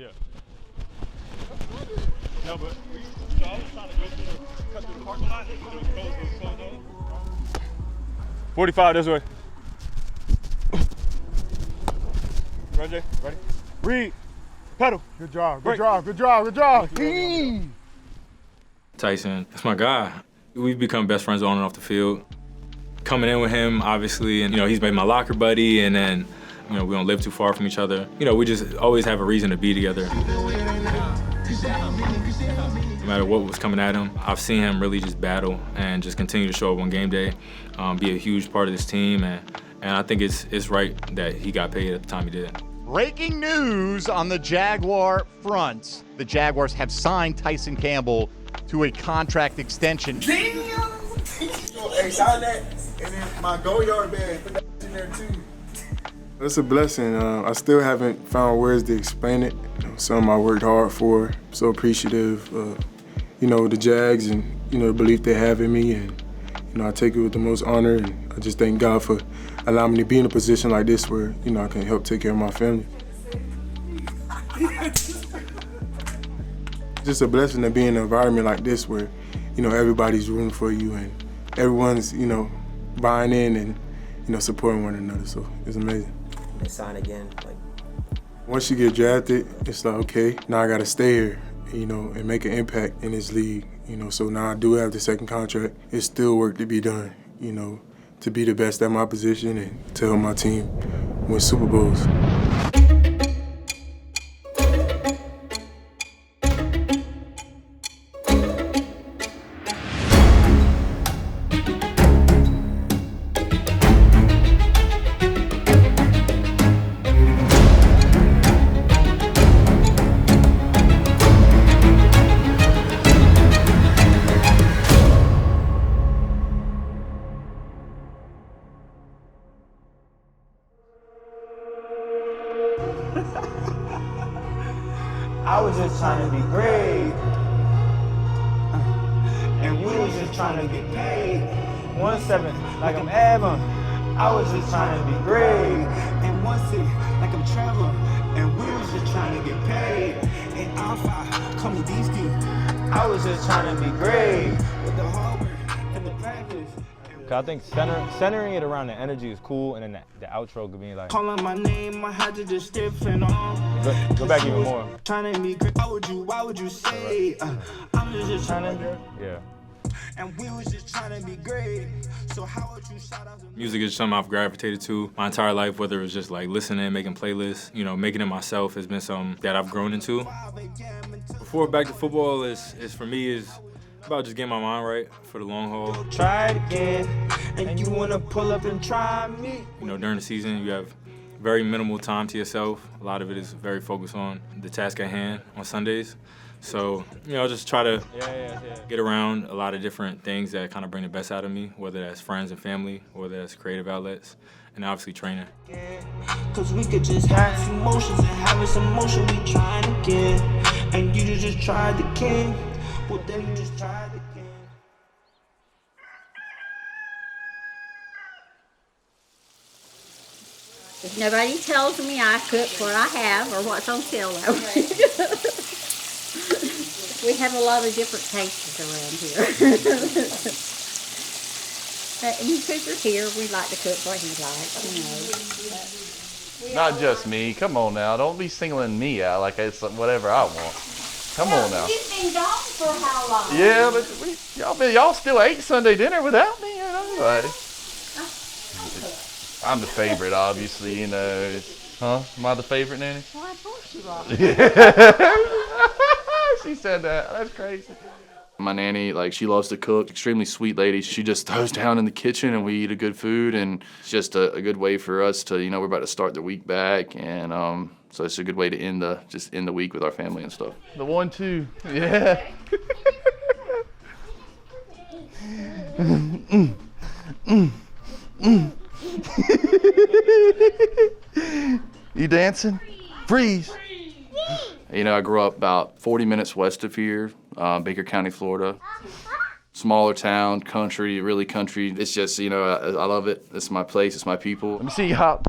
Yeah. No, but I was trying to cut through the parking lot. Close on. 45 this way. Ready, Jay? Ready? Read. Pedal. Good job. Break. Good job. Tyson, that's my guy. We've become best friends on and off the field. Coming in with him, obviously, and he's made my locker buddy, and then we don't live too far from each other. We just always have a reason to be together. No matter what was coming at him, I've seen him really just battle and just continue to show up on game day, be a huge part of this team, and I think it's right that he got paid at the time he did. Breaking news on the Jaguar front. The Jaguars have signed Tyson Campbell to a contract extension. Damn! Hey, sign that, and then my go yard bag, put that in there too. It's a blessing. I still haven't found words to explain it. Something I worked hard for. I'm so appreciative, the Jags and, the belief they have in me. And, I take it with the most honor. And I just thank God for allowing me to be in a position like this where, I can help take care of my family. Just a blessing to be in an environment like this where, everybody's rooting for you and everyone's, buying in and, supporting one another. So it's amazing. They sign again. Once you get drafted, it's like, okay, now I got to stay here, and make an impact in this league. So now I do have the second contract. It's still work to be done, to be the best at my position and to help my team win Super Bowls. I was just trying to be great, and we was just trying to get paid. 1-7, like I'm Evan. I was just trying to be great, and 1-6, like I'm Trevor. And we was just trying to get paid. And Alpha, call me these dudes. I was just trying to be great with the hard work and the practice. I think centering it around the energy is cool, and then the outro could be like. Calling my name, I had to just stiffen on. Go back even more. Trying to be great. Why would you say? I'm just trying to. Yeah. And we was just trying to be great. So how would you shout out to me? Music is something I've gravitated to my entire life, whether it was just like listening, making playlists, making it myself has been something that I've grown into. Before back to football is for me is about just getting my mind right for the long haul. Try it again, and you wanna pull up and try me. During the season, you have very minimal time to yourself. A lot of it is very focused on the task at hand on Sundays. So, just try to get around a lot of different things that kind of bring the best out of me, whether that's friends and family, or whether that's creative outlets, and obviously training. Cause we could just have some emotions and having some motion, we trying again. And you just tried the king. Well, then you just tried again. If nobody tells me I cook what I have or what's on sale, we have a lot of different tastes around here. Because you're here, we like to cook what he likes, Not just me. Come on now. Don't be singling me out like it's whatever I want. Come on now. You've been gone for how long? Yeah, but y'all still ate Sunday dinner without me, Like, I'm the favorite, obviously, Huh? Am I the favorite, Nanny? Why, of course you are. She said that. That's crazy. My nanny, she loves to cook. Extremely sweet lady. She just throws down in the kitchen and we eat a good food, and it's just a good way for us to, we're about to start the week back, and so it's a good way to end the week with our family and stuff. The 1-2, yeah. You dancing? Freeze. I grew up about 40 minutes west of here, Baker County, Florida. Smaller town, country, really country. It's just, I love it. It's my place, it's my people. Let me see you hop.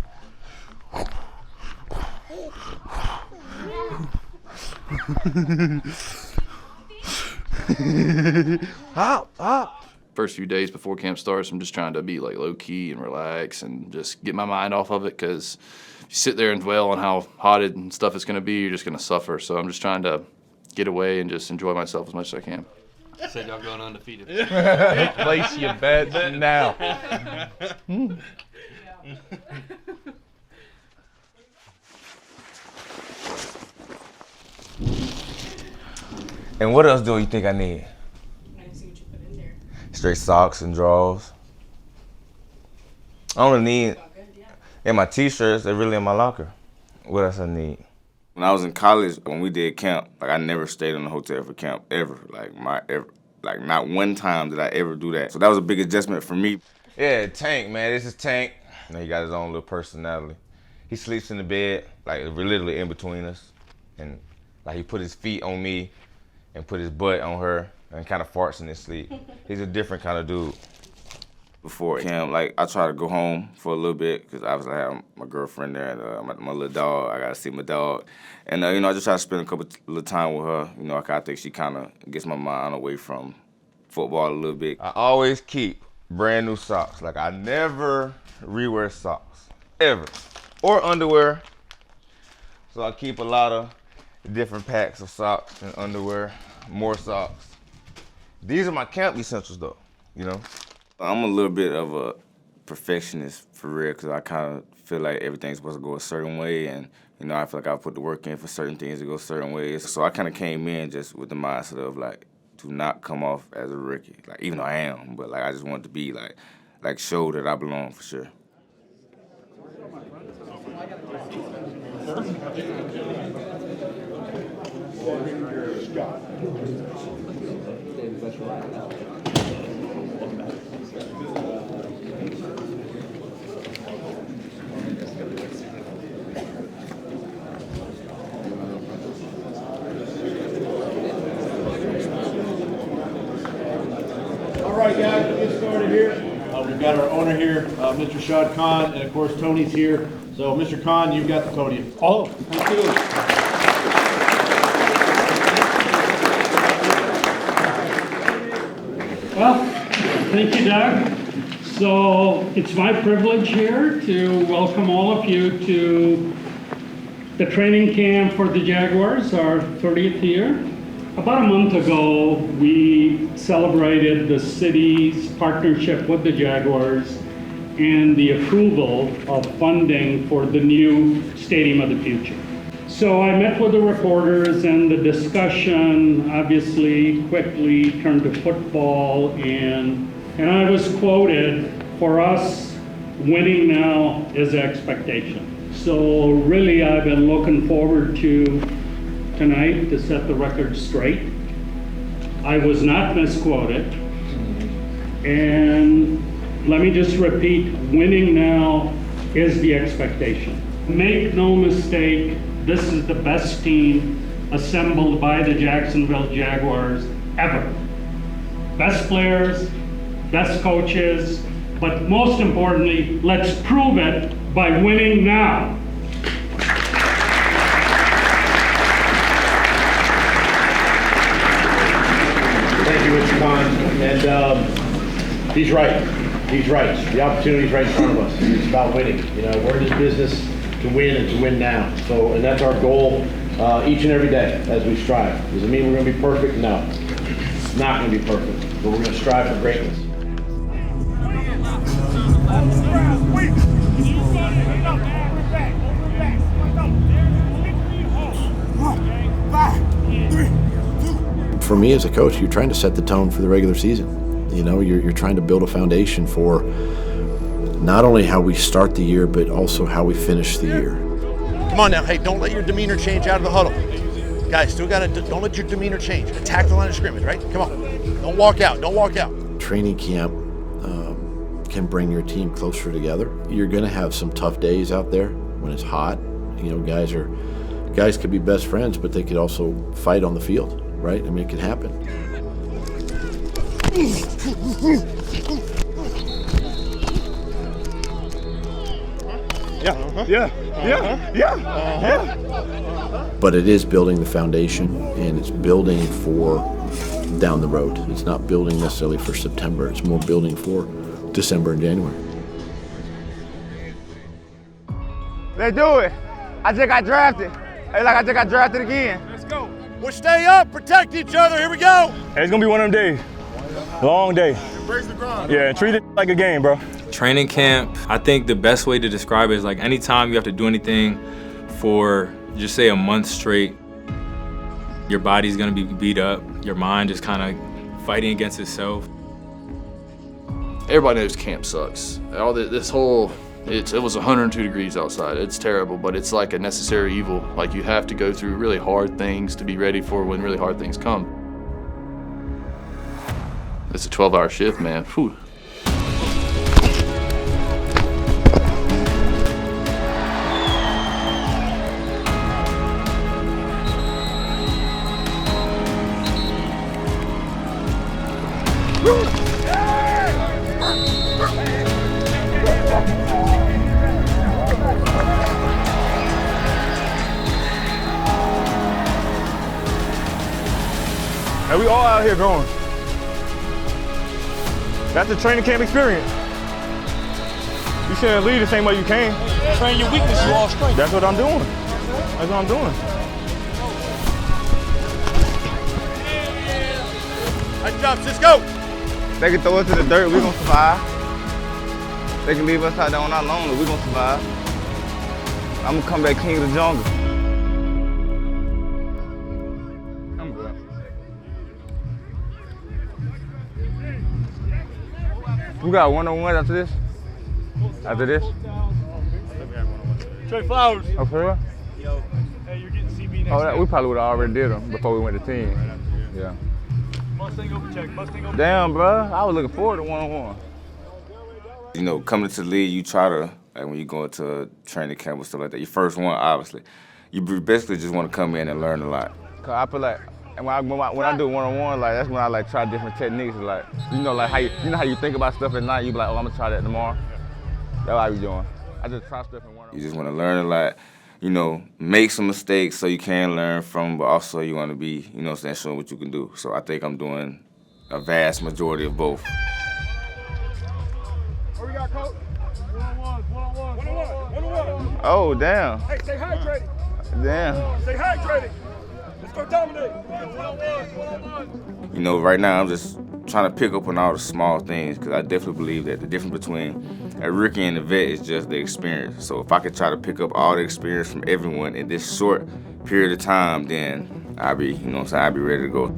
First few days before camp starts, I'm just trying to be like low key and relax and just get my mind off of it, because if you sit there and dwell on how hot it and stuff is going to be, you're just going to suffer. So I'm just trying to get away and just enjoy myself as much as I can. Said y'all going undefeated. Place your bets now. And what else do you think I need? I didn't see what you put in there. Straight socks and drawers. I only need, and my t-shirts, they're really in my locker. What else I need? When I was in college, when we did camp, like I never stayed in a hotel for camp ever. Like not one time did I ever do that. So that was a big adjustment for me. Yeah, Tank, man, this is Tank. You know, he got his own little personality. He sleeps in the bed, like literally in between us. And like he put his feet on me and put his butt on her and kind of farts in his sleep. He's a different kind of dude. Before camp, like I try to go home for a little bit because obviously I have my girlfriend there and my little dog. I gotta see my dog, and you know, I just try to spend a couple little time with her. You know, I think she kind of gets my mind away from football a little bit. I always keep brand new socks. Like I never rewear socks ever, or underwear. So I keep a lot of different packs of socks and underwear, more socks. These are my camp essentials though, you know. I'm a little bit of a perfectionist for real, because I kind of feel like everything's supposed to go a certain way, and you know, I feel like I put the work in for certain things to go certain ways. So I kind of came in just with the mindset of like, to not come off as a rookie, like even though I am, but like I just wanted to be like show that I belong for sure. All right, guys, we'll get started here. We've got our owner here, Mr. Shad Khan, and of course Tony's here. So, Mr. Khan, you've got the podium. Oh, thank you. Well, thank you, Doug. So it's my privilege here to welcome all of you to the training camp for the Jaguars, our 30th year. About a month ago, we celebrated the city's partnership with the Jaguars and the approval of funding for the new Stadium of the Future. So I met with the reporters, and the discussion obviously quickly turned to football, and I was quoted, "For us, winning now is expectation." So really, I've been looking forward to tonight to set the record straight. I was not misquoted. And let me just repeat, winning now is the expectation. Make no mistake, this is the best team assembled by the Jacksonville Jaguars ever. Best players, best coaches, but most importantly, let's prove it by winning now. Thank you, Mr. Khan. And he's right. He's right. The opportunity's right in front of us. It's about winning. You know, we're in this business to win and to win now. So, and that's our goal each and every day as we strive. Does it mean we're going to be perfect? No. It's not going to be perfect, but we're going to strive for greatness. For me as a coach, you're trying to set the tone for the regular season. You know, you're trying to build a foundation for not only how we start the year, but also how we finish the year. Come on now, hey, don't let your demeanor change out of the huddle. Guys, don't let your demeanor change. Attack the line of scrimmage, right? Come on, don't walk out, don't walk out. Training camp can bring your team closer together. You're gonna have some tough days out there when it's hot. You know, guys could be best friends, but they could also fight on the field, right? I mean, it can happen. But it is building the foundation, and it's building for down the road. It's not building necessarily for September. It's more building for December and January. Let's do it. I just got drafted. Hey, like I just got drafted again. Let's go. We'll stay up, protect each other. Here we go. Hey, it's gonna be one of them days. Long day. Embrace the grind. Yeah, treat it like a game, bro. Training camp, I think the best way to describe it is like anytime you have to do anything for just say a month straight, your body's gonna be beat up, your mind is kind of fighting against itself. Everybody knows camp sucks. All this whole, it was 102 degrees outside. It's terrible, but it's like a necessary evil. Like you have to go through really hard things to be ready for when really hard things come. It's a 12-hour shift, man. Whew. And we all out here growing. That's the training camp experience. You shouldn't lead the same way you came. Train your weakness, you all strength. That's what I'm doing. That's what I'm doing. Nice job, Cisco. They can throw us to the dirt, we gonna survive. They can leave us out there on our own, we gonna survive. I'm gonna come back king of the jungle. I'm good. We got one-on-one after this? After this? Trey Flowers. Oh, for real? Yo. Hey, you're getting CB next Oh, we probably would have already did them before we went to team. Yeah. Mustang overcheck, Mustang overcheck. Damn, bro. I was looking forward to one-on-one. You know, coming to the league, you try to, like when you go into training camp and stuff like that, your first one, obviously, you basically just want to come in and learn a lot. Cause I feel like, and when I do one-on-one, like that's when I like try different techniques. Like, you know, like how you think about stuff at night. You be like, oh, I'm gonna try that tomorrow. That's what I be doing. I just try stuff in one-on-one. You just want to learn a lot, you know, make some mistakes so you can learn from, but also you want to be, you know what I'm saying, showing what you can do. So I think I'm doing a vast majority of both. What we got, coach? One-on-one. Oh, damn. Hey, stay hydrated. Damn. Stay hydrated. Let's go dominate. One-on-one. You know, right now I'm just trying to pick up on all the small things because I definitely believe that the difference between a rookie and a vet is just the experience. So if I could try to pick up all the experience from everyone in this short period of time, then I'll be, you know what I'm saying, I'll be ready to go.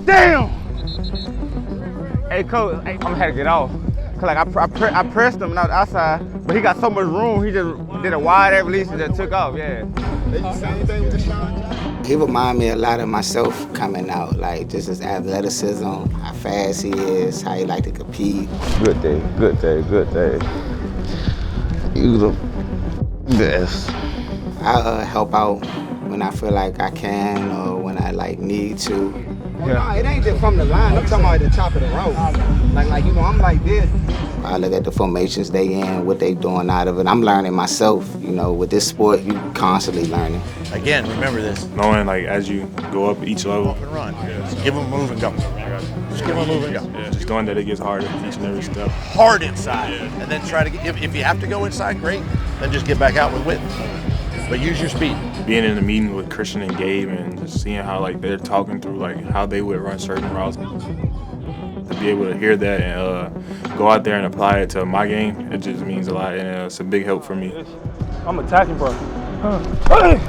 Damn! Hey, coach, I'm gonna have to get off. Cause like I pressed him out outside, but he got so much room, he just did a wide air release and just took off, yeah. He remind me a lot of myself coming out, like just his athleticism, how fast he is, how he like to compete. Good day, good day, good day. You the best. I help out when I feel like I can or when I like need to. Yeah. No, it ain't just from the line. I'm talking about at the top of the rope. Like you know, I'm like this. I look at the formations they in, what they doing out of it. I'm learning myself. You know, with this sport, you constantly learning. Again, remember this. Knowing like as you go up each level. Up and run. Just give them a move and go. Just give them a move and go. Yeah, just knowing that it gets harder each and every step. Hard inside. And then try to get, if you have to go inside, great. Then just get back out with width. But use your speed. Being in the meeting with Christian and Gabe and just seeing how like they're talking through like how they would run certain routes. To be able to hear that and go out there and apply it to my game, it just means a lot and it's a big help for me. I'm attacking, bro. Hey!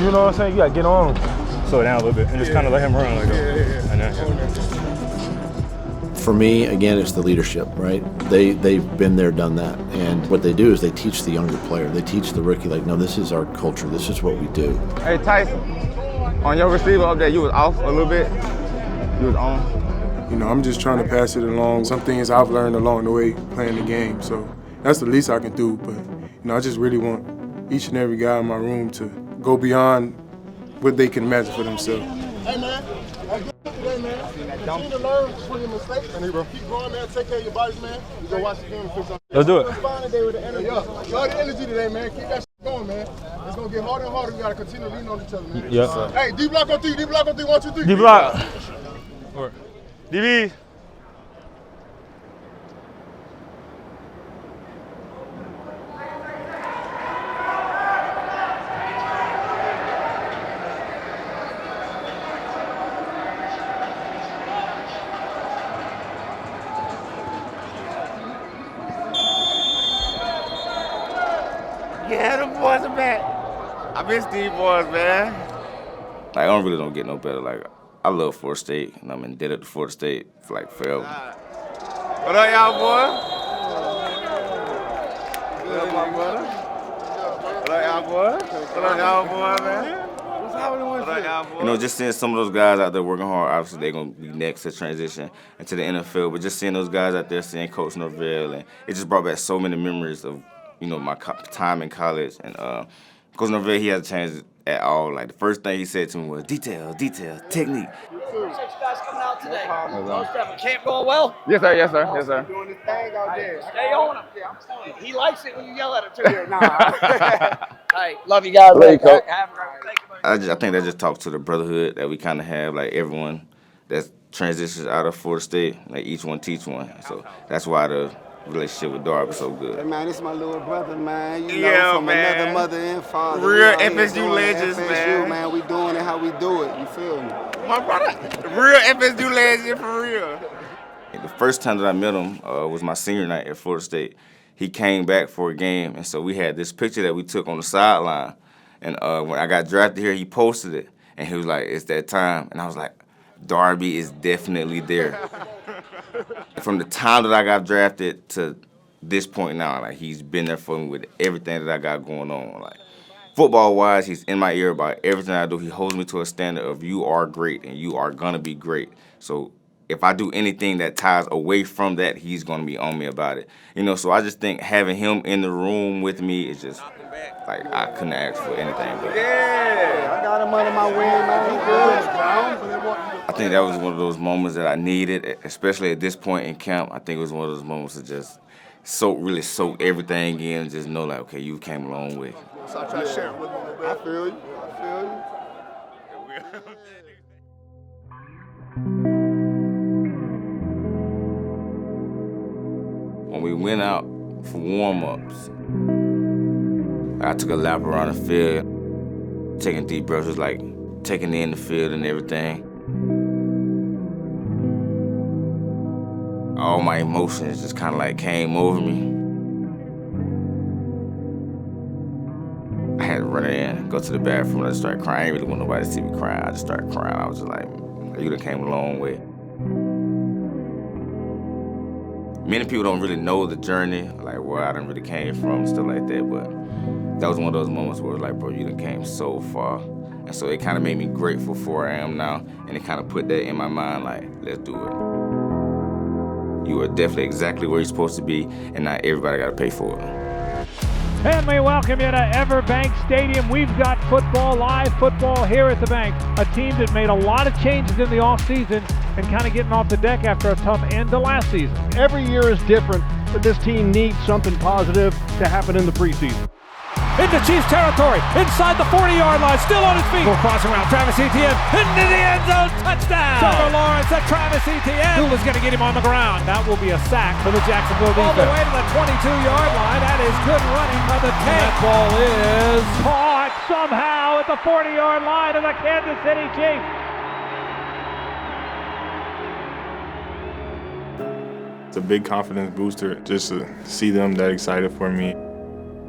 You know what I'm saying? You gotta get on him. Slow down a little bit and just kind of let him run. Like, For me, again, it's the leadership, right? They've been there, done that. And what they do is they teach the younger player. They teach the rookie, like, no, this is our culture. This is what we do. Hey, Tyson, on your receiver up there, you was off a little bit. You was on. You know, I'm just trying to pass it along. Some things I've learned along the way playing the game. So that's the least I can do. But, you know, I just really want each and every guy in my room to go beyond what they can imagine for themselves. Hey, man. Hey, good today, man. Continue to learn from your mistakes. Keep growing, man. Take care of your bodies, man. You go watch the game and fix up. Let's do it. Today with the energy. Show the energy today, man. Keep that shit going, man. It's going to get harder and harder. We got to continue to lean on each other, man. Yeah. Hey, D block on 3. D block on 3. 1, 2, 3. D block. DB. Yeah, the boys are back. I miss these boys, man. Like, I really don't get no better. Like, I love Florida State, and I'm indebted to Florida State for like forever. What up, y'all, boy? What up, my brother? What up, y'all, boy? What up, y'all, boy, man? What's happening with you? You know, just seeing some of those guys out there working hard, obviously they're going to be next to transition into the NFL, but just seeing those guys out there, seeing Coach Norvell, and it just brought back so many memories of, you know, my time in college. And Coach Norvell, he hasn't changed at all. Like, the first thing he said to me was, detail, technique. Appreciate you guys coming out today. Camp going well? Yes, sir, yes, sir, yes, sir. Doing his thing out there. Stay on him. Yeah, I'm telling you. He likes it when you yell at him, too. All right, love you guys. Love you, Coach. Have a great day. I think that just talks to the brotherhood that we kind of have, like everyone that transitions out of Florida State, like each one teach one. So that's why the relationship with Darby is so good. Hey, man, this is my little brother, man. You Yeah, know, from man. another mother and father. Real We out here FSU doing legends, FSU, man. We doing it how we do it. You feel me? My brother, real FSU legend for real. The first time that I met him was my senior night at Florida State. He came back for a game, and so we had this picture that we took on the sideline. And when I got drafted here, he posted it, and he was like, "It's that time." And I was like, Darby is definitely there. From the time that I got drafted to this point now, like, he's been there for me with everything that I got going on. Like, football-wise, he's in my ear about everything I do. He holds me to a standard of you are great and you are gonna be great. So if I do anything that ties away from that, he's gonna be on me about it. You know, so I just think having him in the room with me is just, like, I couldn't ask for anything but. Yeah, I got him under my wing, man. He good. I think that was one of those moments that I needed, especially at this point in camp. I think it was one of those moments to just really soak everything in and just know, like, okay, you came a long way. So I try to share it with you. I feel you. When we went out for warm-ups, I took a lap around the field, taking deep breaths, was like taking in the field and everything. All my emotions just kind of like came over me. I had to run in, go to the bathroom, and I started crying. I didn't really want nobody to see me crying. I just started crying. I was just like, you done came a long way. Many people don't really know the journey, like where I done really came from, stuff like that, but that was one of those moments where it was like, bro, you done came so far. And so it kind of made me grateful for where I am now, and it kind of put that in my mind, like, let's do it. You are definitely exactly where you're supposed to be, and not everybody got to pay for it. And we welcome you to Everbank Stadium. We've got football, live football here at the bank. A team that made a lot of changes in the offseason and kind of getting off the deck after a tough end to last season. Every year is different, but this team needs something positive to happen in the preseason. Into Chiefs territory, inside the 40-yard line, still on his feet. Full crossing route, Travis Etienne, into the end zone, touchdown! Trevor Lawrence at Travis Etienne. Who is going to get him on the ground? That will be a sack for the Jacksonville defense. All the way to the 22-yard line. That is good running by the tank. That ball is caught somehow at the 40-yard line of the Kansas City Chiefs. It's a big confidence booster just to see them that excited for me.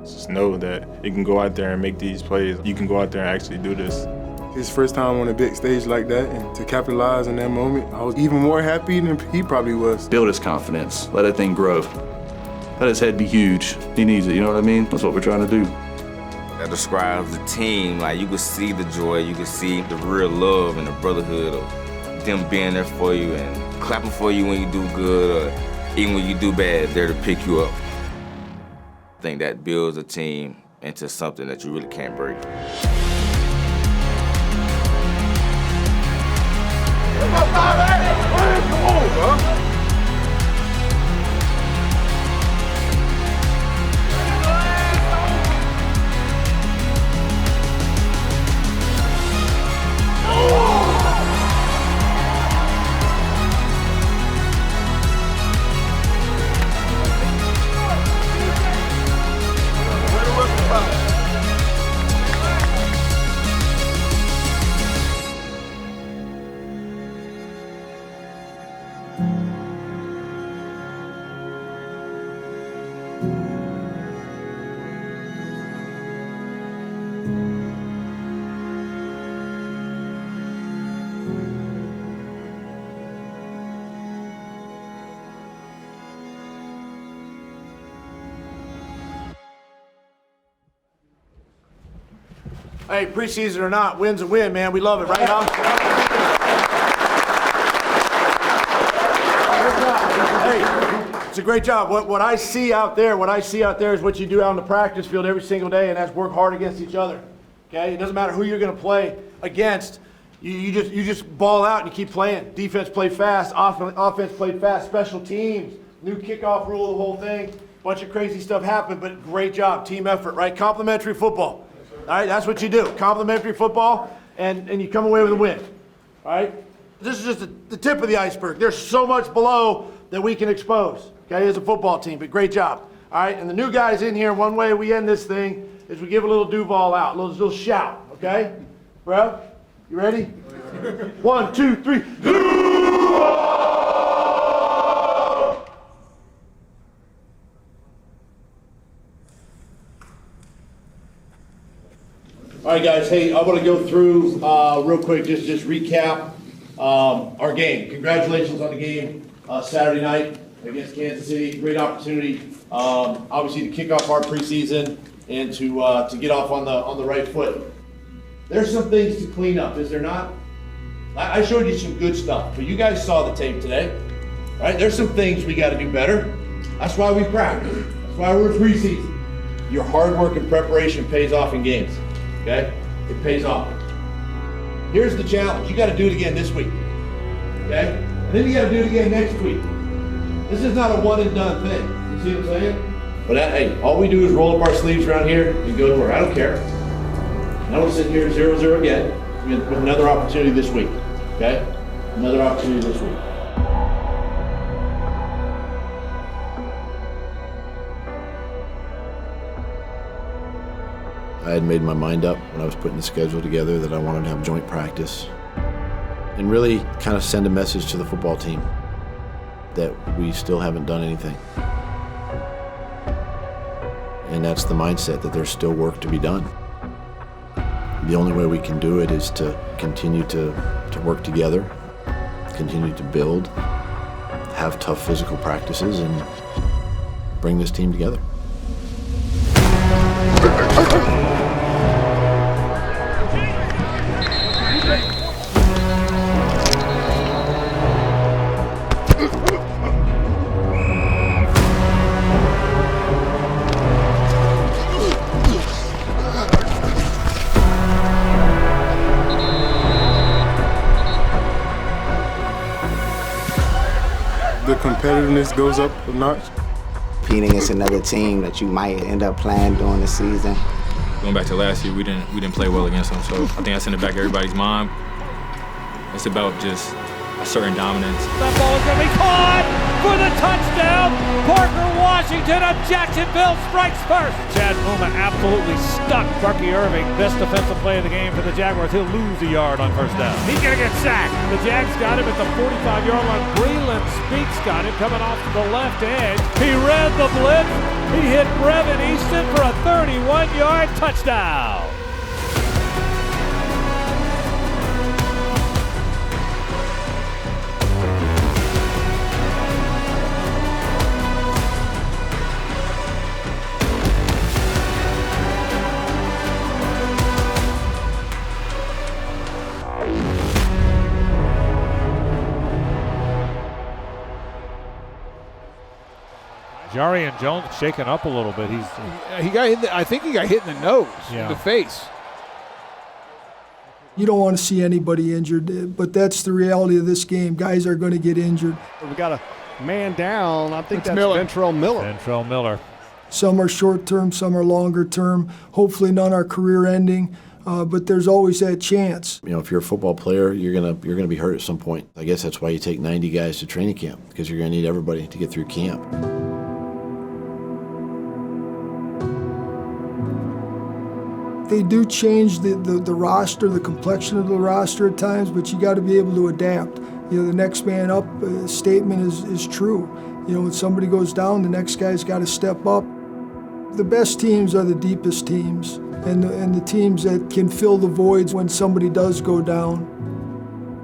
Just know that you can go out there and make these plays. You can go out there and actually do this. His first time on a big stage like that, and to capitalize on that moment, I was even more happy than he probably was. Build his confidence. Let that thing grow. Let his head be huge. He needs it, you know what I mean? That's what we're trying to do. That describes the team. Like, you could see the joy, you could see the real love and the brotherhood of them being there for you and clapping for you when you do good, or even when you do bad, they're to pick you up. I think that builds a team into something that you really can't break. Hey, preseason or not, win's a win, man. We love it, right, huh? Hey, it's a great job. What I see out there, is what you do out on the practice field every single day, and that's work hard against each other. Okay? It doesn't matter who you're going to play against. You just ball out and you keep playing. Defense played fast, offense played fast, special teams, new kickoff rule, the whole thing. Bunch of crazy stuff happened, but great job, team effort, right? Complimentary football. All right, that's what you do. Complimentary football, and you come away with a win. All right? This is just the tip of the iceberg. There's so much below that we can expose, okay, as a football team, but great job. All right, and the new guys in here, one way we end this thing is we give a little Duval out, a little shout, okay? Bro, you ready? 1, 2, 3. Duval! All right, guys. Hey, I want to go through real quick, just recap our game. Congratulations on the game Saturday night against Kansas City. Great opportunity, obviously, to kick off our preseason and to get off on the right foot. There's some things to clean up, is there not? I showed you some good stuff, but you guys saw the tape today, right? There's some things we got to do better. That's why we practice. That's why we're in preseason. Your hard work and preparation pays off in games. Okay? It pays off. Here's the challenge. You got to do it again this week. Okay? And then you got to do it again next week. This is not a one and done thing. You see what I'm saying? But hey, all we do is roll up our sleeves around here and go to work. I don't care. And I want to sit here 0-0 again with another opportunity this week. Okay? Another opportunity this week. I had made my mind up when I was putting the schedule together that I wanted to have joint practice and really kind of send a message to the football team that we still haven't done anything. And that's the mindset, that there's still work to be done. The only way we can do it is to continue to work together, continue to build, have tough physical practices, and bring this team together. The competitiveness goes up a notch. Competing against another team that you might end up playing during the season. Going back to last year, we didn't play well against them, so I think that's in the back of everybody's mind. It's about just a certain dominance. That ball is going to be caught for the touchdown. Parker Washington of Jacksonville strikes first. Chad Muma absolutely stuck Bucky Irving. Best defensive play of the game for the Jaguars. He'll lose a yard on first down. He's going to get sacked. The Jags got him at the 45-yard line. Grueling Speaks got him coming off to the left edge. He read the blitz. He hit Brevin Easton for a 31-yard touchdown. Jarian Jones shaken up a little bit. I think he got hit in the nose, in the face. You don't want to see anybody injured, but that's the reality of this game. Guys are going to get injured. We got a man down. I think that's Miller. Ventrell Miller. Ventrell Miller. Some are short term, some are longer term. Hopefully none are career ending, but there's always that chance. You know, if you're a football player, you're gonna be hurt at some point. I guess that's why you take 90 guys to training camp, because you're gonna need everybody to get through camp. They do change the roster, the complexion of the roster at times, but you got to be able to adapt. You know, the next man up statement is true. You know, when somebody goes down, the next guy's got to step up. The best teams are the deepest teams, and the teams that can fill the voids when somebody does go down.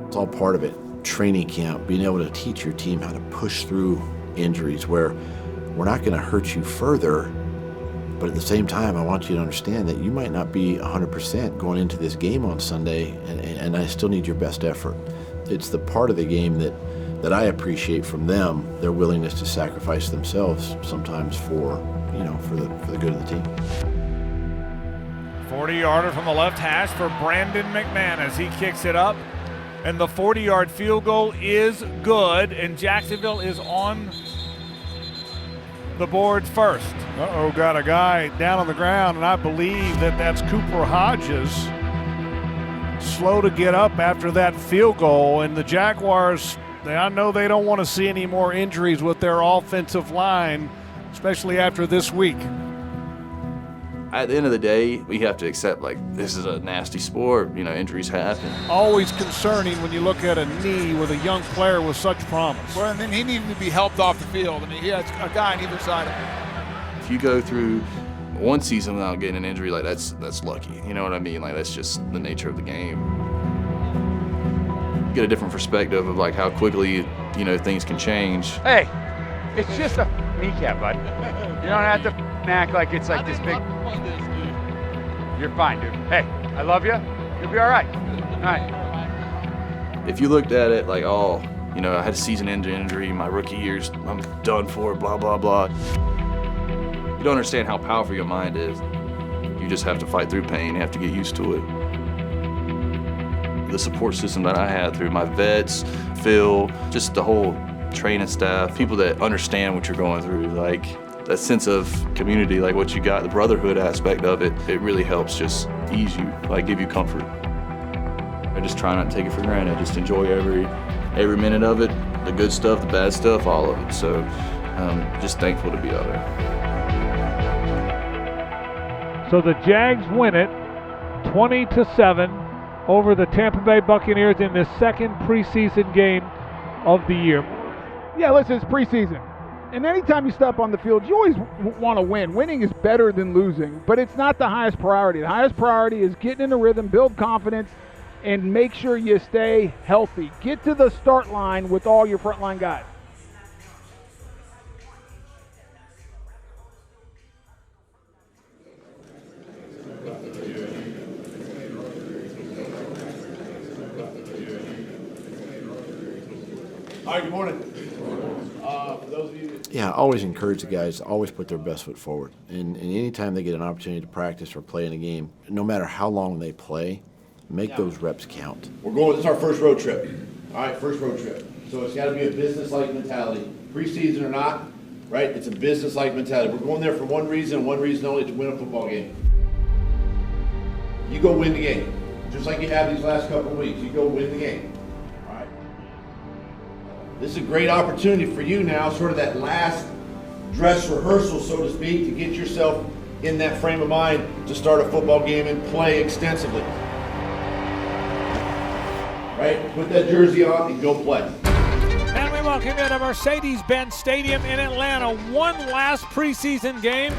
It's all part of it. Training camp, being able to teach your team how to push through injuries where we're not going to hurt you further, But at the same time, I want you to understand that you might not be 100% going into this game on Sunday, and I still need your best effort. It's the part of the game that I appreciate from them, their willingness to sacrifice themselves sometimes for the good of the team. 40-yarder from the left hash for Brandon McManus. He kicks it up, and the 40-yard field goal is good, and Jacksonville is on the board first. Uh-oh, got a guy down on the ground, and I believe that's Cooper Hodges. Slow to get up after that field goal, and the Jaguars, I know they don't want to see any more injuries with their offensive line, especially after this week. At the end of the day, we have to accept, like, this is a nasty sport. You know, injuries happen. Always concerning when you look at a knee with a young player with such promise. Well, and then he needed to be helped off the field. I mean, he has a guy on either side of him. If you go through one season without getting an injury, like, that's lucky. You know what I mean? Like, that's just the nature of the game. Get a different perspective of, like, how quickly, you know, things can change. Hey, it's just a kneecap, bud. You don't have to act like it's like this big. You're fine, dude. Hey, I love you. You'll be all right. All right. If you looked at it like, oh, you know, I had a season-ending injury, my rookie years, I'm done for, blah, blah, blah. You don't understand how powerful your mind is. You just have to fight through pain. You have to get used to it. The support system that I had through my vets, Phil, just the whole training staff, people that understand what you're going through, like that sense of community, like what you got, the brotherhood aspect of it, it really helps just ease you, like give you comfort. I just try not to take it for granted, just enjoy every minute of it, the good stuff, the bad stuff, all of it. So just thankful to be out there. So the Jags win it 20-7 over the Tampa Bay Buccaneers in the second preseason game of the year. Yeah, listen, it's preseason. And anytime you step on the field, you always want to win. Winning is better than losing, but it's not the highest priority. The highest priority is getting in a rhythm, build confidence, and make sure you stay healthy. Get to the start line with all your frontline guys. All right, good morning. For those of you Yeah, I always encourage the guys to always put their best foot forward. And anytime they get an opportunity to practice or play in a game, no matter how long they play, make those reps count. this is our first road trip. All right, first road trip. So it's got to be a business-like mentality. Preseason or not, right? It's a business-like mentality. We're going there for one reason only, to win a football game. You go win the game. Just like you have these last couple of weeks. You go win the game. This is a great opportunity for you now, sort of that last dress rehearsal, so to speak, to get yourself in that frame of mind to start a football game and play extensively. Right? Put that jersey on and go play. And we welcome you to Mercedes-Benz Stadium in Atlanta. One last preseason game.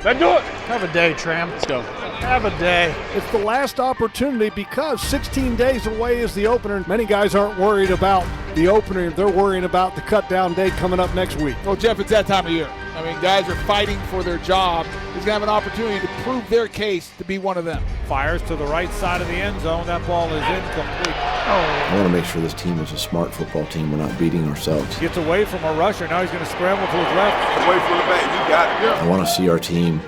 Let's do it. Have a day, Tram. Let's go. Have a day. It's the last opportunity because 16 days away is the opener. Many guys aren't worried about the opener. They're worrying about the cut-down day coming up next week. Well, Jeff, it's that time of year. I mean, guys are fighting for their job. He's going to have an opportunity to prove their case to be one of them. Fires to the right side of the end zone. That ball is incomplete. I want to make sure this team is a smart football team. We're not beating ourselves. Gets away from a rusher. Now he's going to scramble to his left. Away from the back. You got it. I want to see our team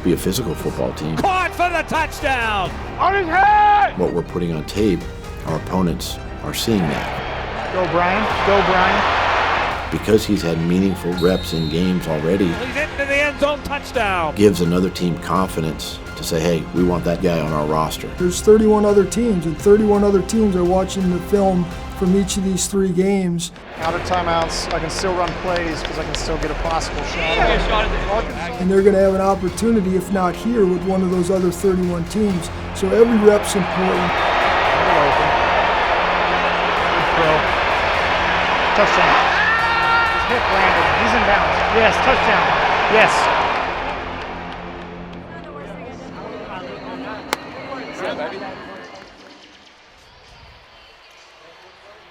be a physical football team. Caught for the touchdown. On his head. What we're putting on tape, our opponents are seeing that. Go, Brian. Go, Brian. Because he's had meaningful reps in games already, He's into the end zone, touchdown. gives another team confidence to say, hey, we want that guy on our roster. There's 31 other teams, and 31 other teams are watching the film from each of these 3 games. Out of timeouts, I can still run plays because I can still get a possible shot. And they're going to have an opportunity, if not here, with one of those other 31 teams. So every rep's important. Touchdown. Hit Brandon. He's in bounds. Yes, touchdown. Yes.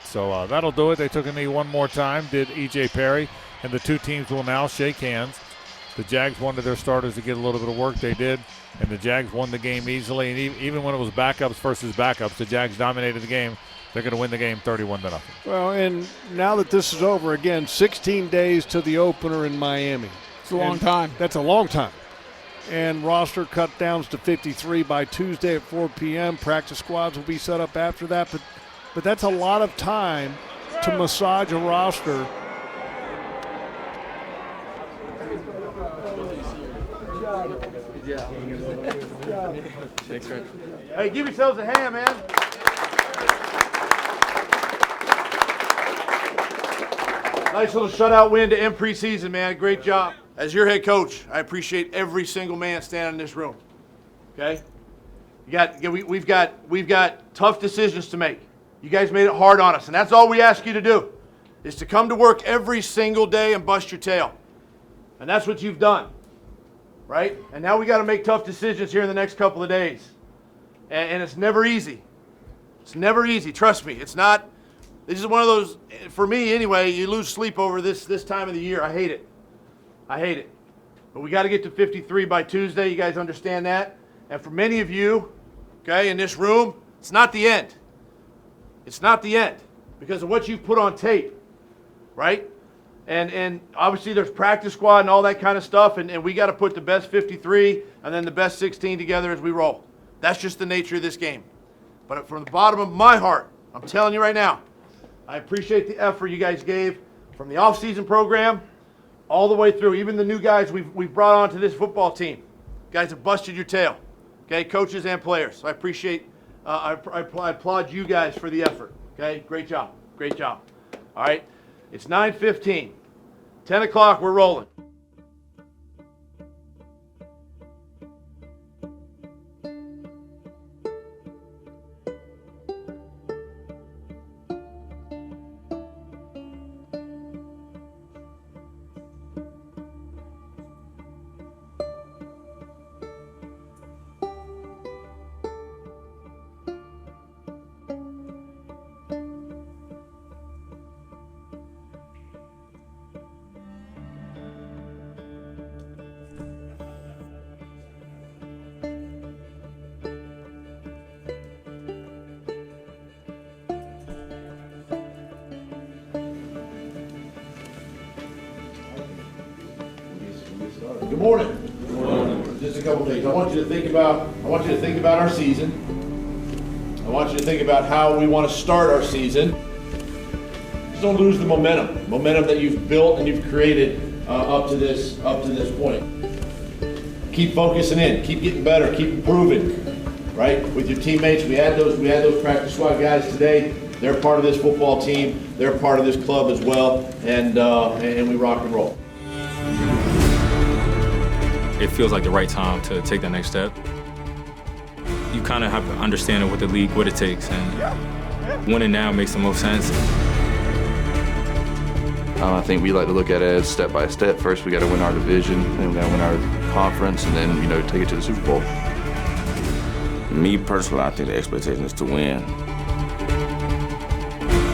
So that'll do it. They took a knee one more time, did E.J. Perry, and the two teams will now shake hands. The Jags wanted their starters to get a little bit of work. They did, and the Jags won the game easily. And even when it was backups versus backups, the Jags dominated the game. They're going to win the game 31-0. Well, and now that this is over, again, 16 days to the opener in Miami. It's a long time. That's a long time. And roster cut downs to 53 by Tuesday at 4 p.m. Practice squads will be set up after that. But that's a lot of time to massage a roster. Hey, give yourselves a hand, man. Nice little shutout win to end preseason, man. Great job. As your head coach, I appreciate every single man standing in this room. Okay? We've got tough decisions to make. You guys made it hard on us, and that's all we ask you to do, is to come to work every single day and bust your tail. And that's what you've done, right? And now we got to make tough decisions here in the next couple of days. And it's never easy. It's never easy. Trust me, it's not. This is one of those, for me anyway, you lose sleep over this time of the year. I hate it. I hate it. But we got to get to 53 by Tuesday. You guys understand that? And for many of you, okay, in this room, it's not the end. It's not the end because of what you've put on tape, right? And obviously there's practice squad and all that kind of stuff, and we got to put the best 53 and then the best 16 together as we roll. That's just the nature of this game. But from the bottom of my heart, I'm telling you right now, I appreciate the effort you guys gave from the off-season program all the way through. Even the new guys we've brought onto this football team. You guys have busted your tail, okay, coaches and players. So I appreciate, I applaud you guys for the effort, okay? Great job, great job. All right, it's 9:15. 10 o'clock, we're rolling. Good morning. Good morning. Just a couple things. I want you to think about our season. I want you to think about how we want to start our season. Just don't lose the momentum that you've built and you've created up to this point. Keep focusing in. Keep getting better. Keep improving. Right? With your teammates. We had those practice squad guys today. They're part of this football team. They're part of this club as well. And we rock and roll. It feels like the right time to take that next step. You kind of have to understand what the league, what it takes, and winning now makes the most sense. I think we like to look at it as step by step. First, we got to win our division, then we got to win our conference, and then take it to the Super Bowl. Me personally, I think the expectation is to win.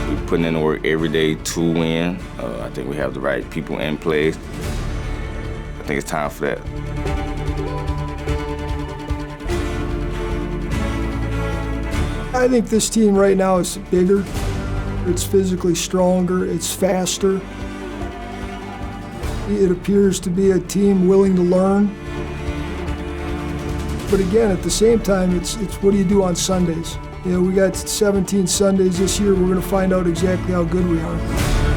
We're putting in the work every day to win. I think we have the right people in place. I think it's time for that. I think this team right now is bigger, it's physically stronger, it's faster. It appears to be a team willing to learn. But again, at the same time, it's what do you do on Sundays? You know, we got 17 Sundays this year. We're going to find out exactly how good we are.